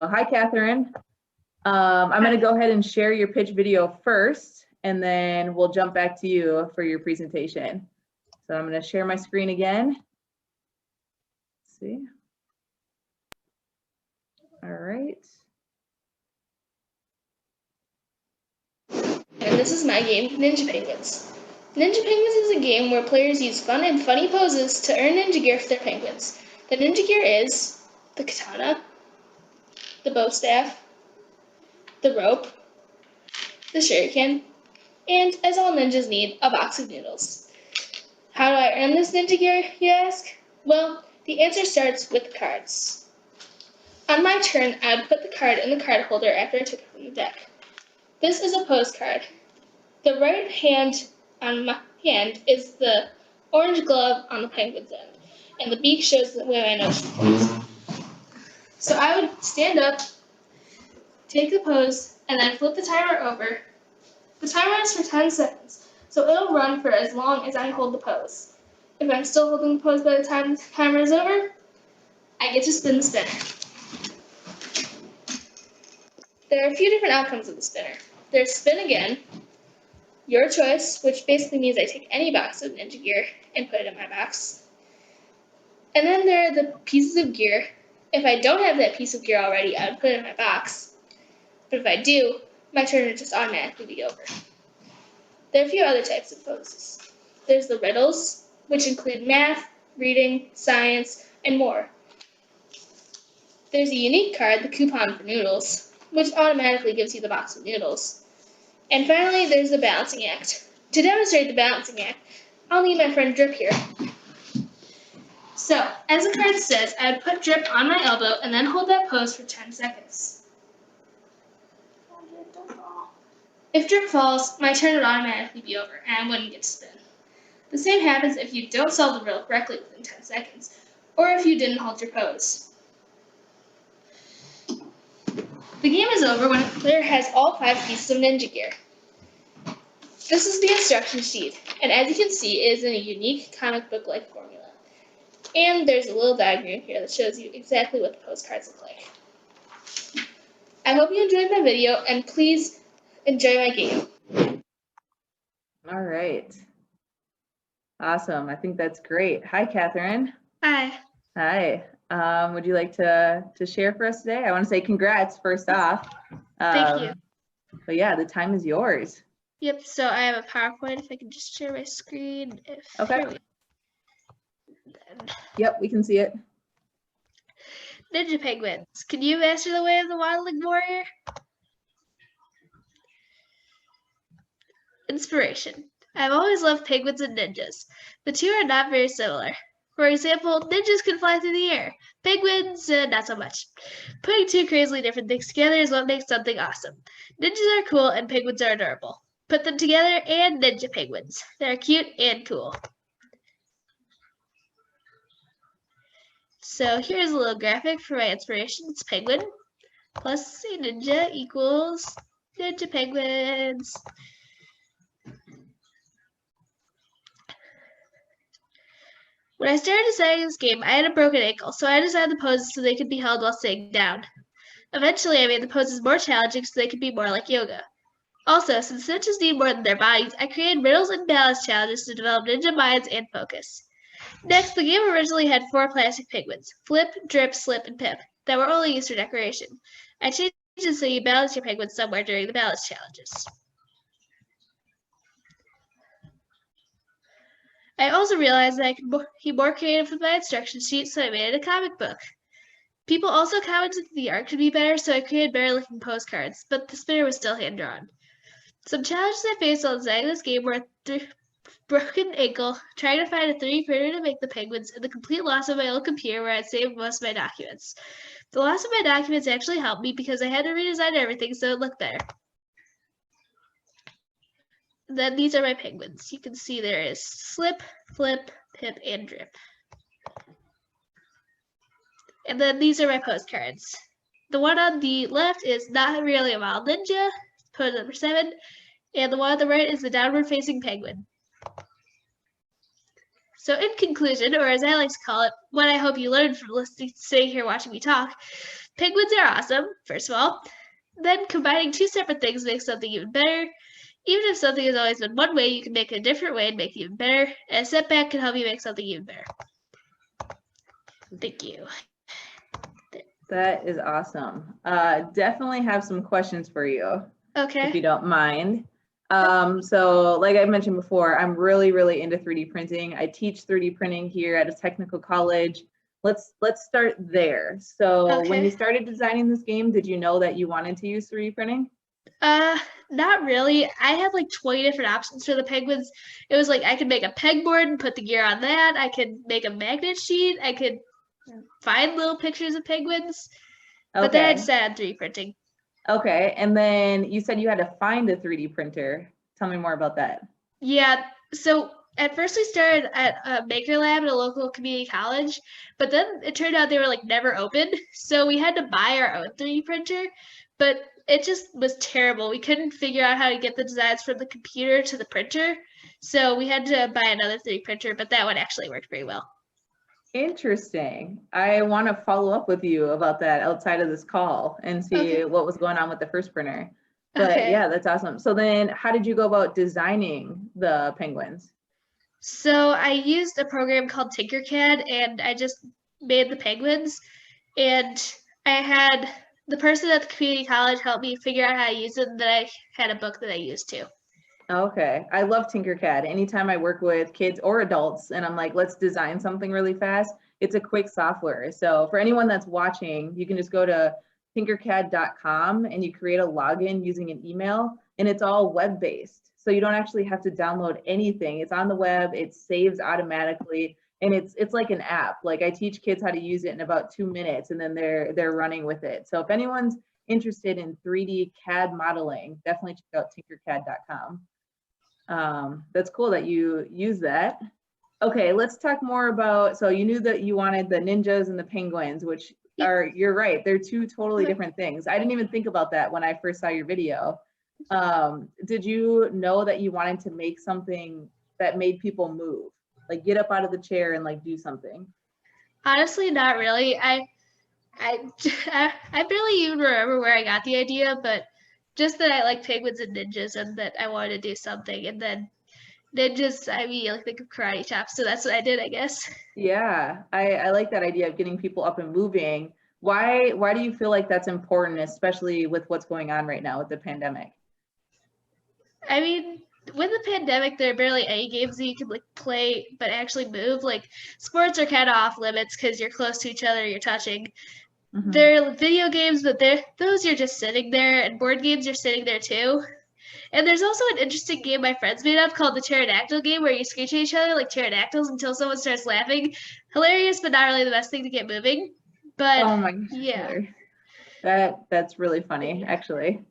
Hi, Catherine. I'm going to go ahead and share your pitch video first, and then we'll jump back to you for your presentation. So I'm going to share my screen again. Let's see. All right. And this is my game, Ninja Penguins. Ninja Penguins is a game where players use fun and funny poses to earn ninja gear for their penguins. The ninja gear is the katana, the bow staff, the rope, the shuriken, and, as all ninjas need, a box of noodles. How do I earn this ninja gear, you ask? Well, the answer starts with the cards. On my turn, I would put the card in the card holder after I took it from the deck. This is a pose card. The right hand on my hand is the orange glove on the penguin's end, and the beak shows the way my nose points. So I would stand up, take the pose, and then flip the timer over. The timer is for 10 seconds, so it'll run for as long as I hold the pose. If I'm still holding the pose by the time the timer is over, I get to spin the spinner. There are a few different outcomes of the spinner. There's spin again, your choice, which basically means I take any box of ninja gear and put it in my box. And then there are the pieces of gear. If I don't have that piece of gear already, I would put it in my box. But if I do, my turn would just automatically be over. There are a few other types of poses. There's the riddles, which include math, reading, science, and more. There's a unique card, the coupon for noodles, which automatically gives you the box of noodles. And finally, there's the balancing act. To demonstrate the balancing act, I'll need my friend Drip here. So, as the card says, I would put Drip on my elbow and then hold that pose for 10 seconds. If Drip falls, my turn would automatically be over and I wouldn't get to spin. The same happens if you don't solve the riddle correctly within 10 seconds, or if you didn't hold your pose. The game is over when a player has all 5 pieces of ninja gear. This is the instruction sheet, and as you can see, it is in a unique comic book-like formula. And there's a little diagram here that shows you exactly what the pose cards look like. I hope you enjoyed my video, and please enjoy my game. All right. Awesome. I think that's great. Hi, Catherine. Hi. Hi. Would you like to share for us today? I want to say congrats first off. Thank you. But yeah, the time is yours. Yep, so I have a PowerPoint. If I can just share my screen. Okay. Yep, we can see it. Ninja Penguins. Can you master the way of the waddling warrior? Inspiration. I've always loved penguins and ninjas. The two are not very similar. For example, ninjas can fly through the air. Penguins, not so much. Putting two crazily different things together is what makes something awesome. Ninjas are cool and penguins are adorable. Put them together and Ninja Penguins. They're cute and cool. So here's a little graphic for my inspiration. It's penguin plus a ninja equals Ninja Penguins. When I started designing this game, I had a broken ankle, so I designed the poses so they could be held while sitting down. Eventually, I made the poses more challenging so they could be more like yoga. Also, since ninjas need more than their bodies, I created riddles and balance challenges to develop ninja minds and focus. Next, the game originally had 4 plastic penguins, Flip, Drip, Slip, and Pip, that were only used for decoration. I changed it so you balance your penguins somewhere during the balance challenges. I also realized that I could be more creative with my instruction sheet, so I made it a comic book. People also commented that the art could be better, so I created better-looking postcards, but the spinner was still hand-drawn. Some challenges I faced while designing this game were broken ankle, trying to find a 3D printer to make the penguins, and the complete loss of my old computer where I'd saved most of my documents. The loss of my documents actually helped me because I had to redesign everything so it looked better. Then these are my penguins. You can see there is Slip, Flip, Pip, and Drip. And then these are my postcards. The one on the left is Not Really a Wild Ninja, pose number 7, and the one on the right is the downward-facing penguin. So in conclusion, or as I like to call it, what I hope you learned from sitting here watching me talk, penguins are awesome, first of all. Then combining two separate things makes something even better. Even if something has always been one way, you can make it a different way and make it even better. And a setback can help you make something even better. Thank you. That is awesome. Definitely have some questions for you, Okay. if you don't mind. So like I mentioned before, I'm really, really into 3D printing. I teach 3D printing here at a technical college. Let's start there. So when you started designing this game, did you know that you wanted to use 3D printing? Not really. I had like 20 different options for the penguins. It was like I could make a pegboard and put the gear on that. I could make a magnet sheet. I could find little pictures of penguins. But then I Okay. decided on 3D printing. Okay. And then you said you had to find a 3D printer. Tell me more about that. Yeah. So at first we started at a maker lab at a local community college, but then it turned out they were like never open. So we had to buy our own 3D printer, but it just was terrible. We couldn't figure out how to get the designs from the computer to the printer. So we had to buy another 3D printer, but that one actually worked pretty well. Interesting. I want to follow up with you about that outside of this call and see what was going on with the first printer. But yeah, that's awesome. So then how did you go about designing the penguins? So I used a program called Tinkercad and I just made the penguins. And I had the person at the community college help me figure out how to use it, and then I had a book that I used too. Okay. I love Tinkercad. Anytime I work with kids or adults and I'm like, let's design something really fast, it's a quick software. So for anyone that's watching, you can just go to tinkercad.com and you create a login using an email, and it's all web-based. So you don't actually have to download anything. It's on the web, it saves automatically, and it's like an app. Like I teach kids how to use it in about 2 minutes and then they're running with it. So if anyone's interested in 3D CAD modeling, definitely check out tinkercad.com. That's cool that you use that. Okay, let's talk more about, so you knew that you wanted the ninjas and the penguins, which are, you're right, they're two totally different things. I didn't even think about that when I first saw your video. Did you know that you wanted to make something that made people move? Like get up out of the chair and like do something? Honestly, not really. I barely even remember where I got the idea, but just that I like penguins and ninjas and that I wanted to do something. And then ninjas, I immediately think of karate chops. So that's what I did, I guess. Yeah, I like that idea of getting people up and moving. Why do you feel like that's important, especially with what's going on right now with the pandemic? I mean, with the pandemic, there are barely any games that you can like play but actually move. Like sports are kind of off limits because you're close to each other, you're touching. They're video games, but those you're just sitting there, and board games you're sitting there too. And there's also an interesting game my friends made up called the pterodactyl game, where you screech at each other like pterodactyls until someone starts laughing. Hilarious, but not really the best thing to get moving. But Oh my gosh, yeah, Hillary. That's really funny, actually.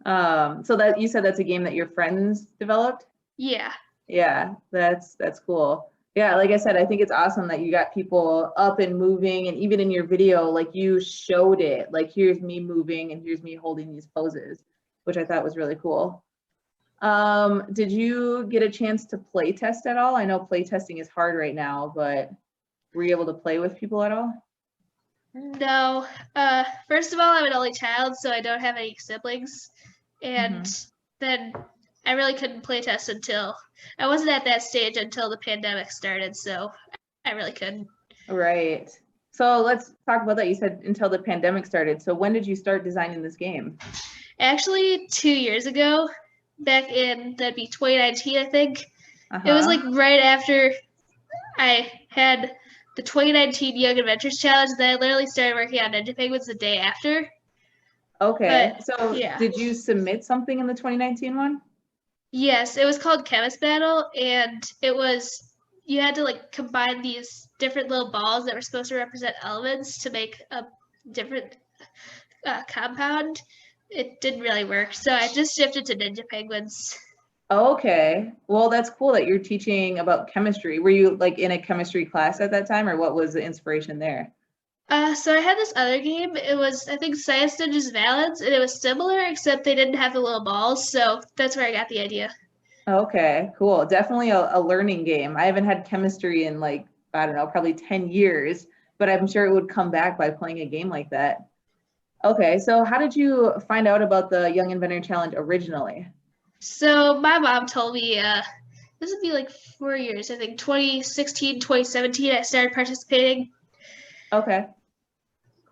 So that you said that's a game that your friends developed? yeah. Yeah, that's cool. Yeah, like I said, I think it's awesome that you got people up and moving, and even in your video, like you showed it, like here's me moving and here's me holding these poses, which I thought was really cool. Did you get a chance to play test at all? I know play testing is hard right now, but were you able to play with people at all? No. First of all, I'm an only child, so I don't have any siblings. And then I really couldn't play test until I wasn't at that stage until the pandemic started, so I really couldn't. Right. So let's talk about that. You said until the pandemic started. So when did you start designing this game? Actually, 2 years ago, back in that'd be 2019, I think. It was Uh-huh. like right after I had the 2019 Young Adventures Challenge that I literally started working on Ninja Penguins the day after. Okay. But So yeah. did you submit something in the 2019 one? Yes, it was called Chemist Battle, and it was you had to like combine these different little balls that were supposed to represent elements to make a different compound. It didn't really work, so I just shifted to Ninja Penguins. Okay. Well, that's cool that you're teaching about chemistry. Were you like in a chemistry class at that time, or what was the inspiration there? So I had this other game. It was I think Science Ninjas Valence, and it was similar except they didn't have the little balls. So that's where I got the idea. Okay, cool. Definitely a learning game. I haven't had chemistry in like, I don't know, probably 10 years, but I'm sure it would come back by playing a game like that. Okay, so how did you find out about the Young Inventor Challenge originally? So my mom told me this would be like 4 years, I think 2016, 2017, I started participating. Okay,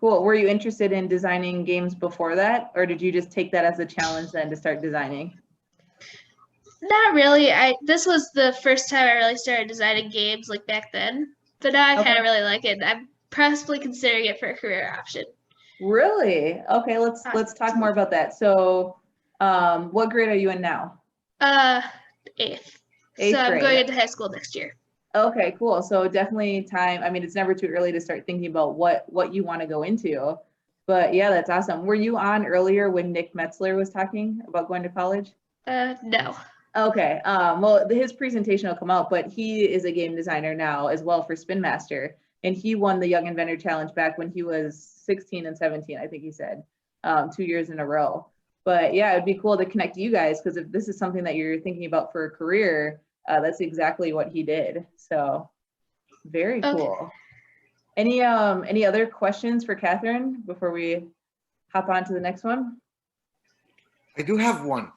cool. Were you interested in designing games before that, or did you just take that as a challenge then to start designing? Not really. This was the first time I really started designing games like back then. But now I kind Okay, of really like it. I'm possibly considering it for a career option. really? Okay, let's talk more about that. So, what grade are you in now? Uh, eighth. So Eighth I'm grade. going into high school next year. Okay, cool. So definitely time. I mean, it's never too early to start thinking about what you want to go into. But yeah, that's awesome. Were you on earlier when Nick Metzler was talking about going to college? No. Okay. Well, his presentation will come out, but he is a game designer now as well for Spin Master, and he won the Young Inventor Challenge back when he was 16 and 17, I think he said, 2 years in a row. But yeah, it'd be cool to connect you guys because if this is something that you're thinking about for a career, that's exactly what he did. So very Okay. cool. Any other questions for Katherine before we hop on to the next one? I do have one.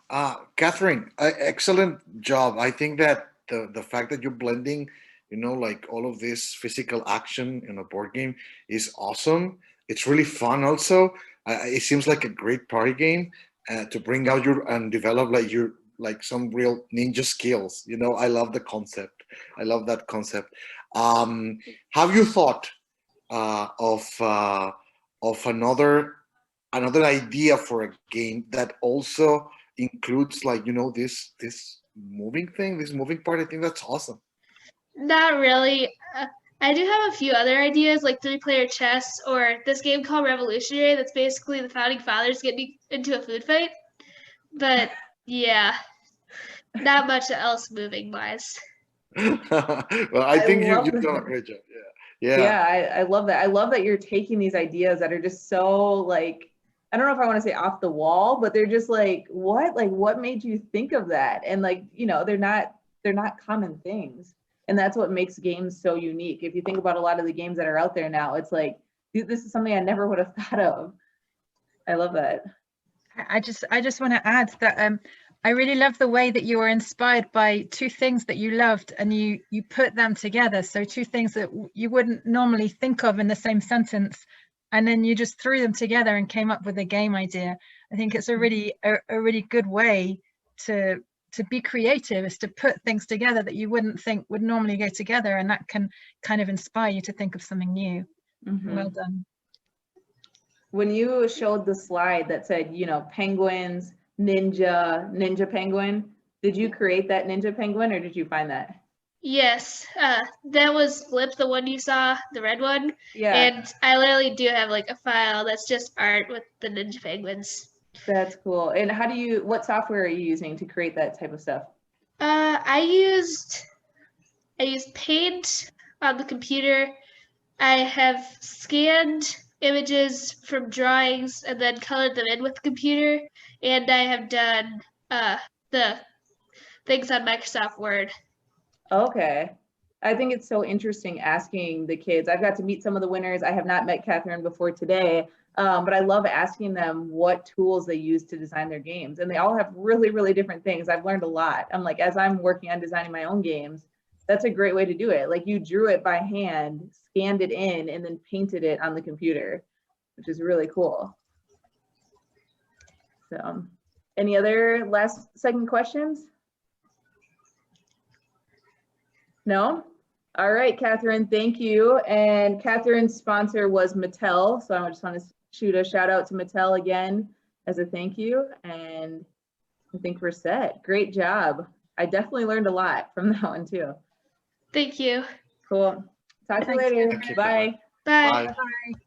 Catherine, excellent job. I think that the fact that you're blending, like all of this physical action in a board game is awesome. It's really fun also. It seems like a great party game to bring out your and develop like some real ninja skills. I love the concept. I love that concept. Have you thought of another idea for a game that also includes like this moving thing, this moving part? I think that's awesome. Not really. I do have a few other ideas, like three-player chess or this game called Revolutionary. That's basically the founding fathers getting into a food fight. But yeah, not much else moving wise. Well, I I think love you've done a that. great job. Yeah, yeah. Yeah, I love that. I love that you're taking these ideas that are just so like, I don't know if I want to say off the wall, but they're just like, what? Like, what made you think of that? And like, they're not common things. And that's what makes games so unique. If you think about a lot of the games that are out there now, it's like, dude, this is something I never would have thought of. I love that. I just want to add that I really love the way that you were inspired by two things that you loved and you put them together. So two things that you wouldn't normally think of in the same sentence, and then you just threw them together and came up with a game idea. I think it's a really good way to be creative, is to put things together that you wouldn't think would normally go together, and that can kind of inspire you to think of something new. Well done. When you showed the slide that said, penguins, ninja penguin, did you create that ninja penguin or did you find that? Yes, that was Flip, the one you saw, the red one. Yeah, And I literally do have like a file that's just art with the Ninja Penguins. that's cool. And what software are you using to create that type of stuff? I used Paint on the computer. I have scanned images from drawings and then colored them in with the computer, and I have done the things on Microsoft Word. Okay. I think it's so interesting asking the kids. I've got to meet some of the winners. I have not met Katherine before today, but I love asking them what tools they use to design their games. And they all have really, really different things. I've learned a lot. I'm like, as I'm working on designing my own games, that's a great way to do it. Like you drew it by hand, scanned it in, and then painted it on the computer, which is really cool. So, any other last second questions? No? All right, Katherine, thank you. And Katherine's sponsor was Mattel. So I just want to shoot a shout out to Mattel again as a thank you. And I think we're set. Great job. I definitely learned a lot from that one too. Thank you. Cool. Talk to you Thank you. later. Thank you. Bye. Bye. Bye. Bye.